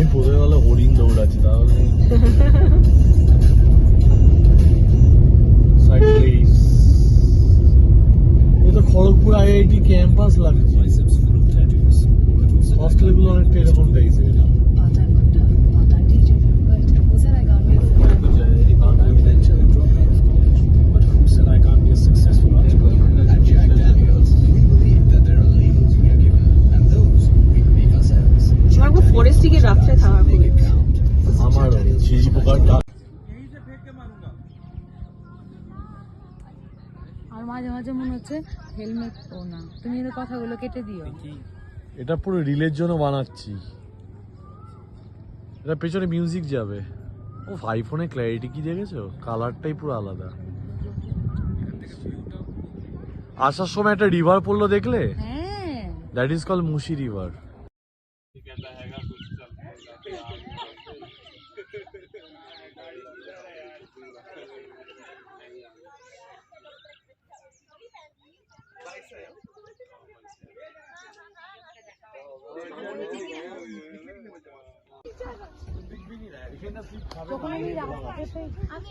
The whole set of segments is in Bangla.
আমি পরে বেলা হরিণ দৌড়াচ্ছি তাহলে এটা খড়গপুর আইআইটি ক্যাম্পাস লাগছে হস্টেলগুলো অনেকটা এরকম টাইপের ফরেস্টে রাত্রে থাকার খুব ইচ্ছা। আমারও ঝিঝি পোকার ডাক। আর মাঝে মাঝে মনে হচ্ছে হেলমেট ও না, তুমি এর কথাগুলো কেটে দিও। এটা পুরো রিলের জন্য বানাচ্ছি, এটা পেছনে মিউজিক যাবে। ও আইফোনে ক্ল্যারিটি কি দেখেছো, কালারটাই পুরো আলাদা। আসার সময় একটা রিভার পড়লো দেখলে, হ্যাঁ দ্যাট ইজ কল মুশি রিভার।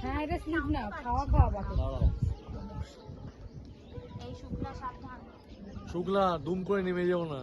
হ্যাঁ এটা স্লিপ না, খাওয়া খাওয়া বাকি। শুক্লা দুম করে নেমে যাও না।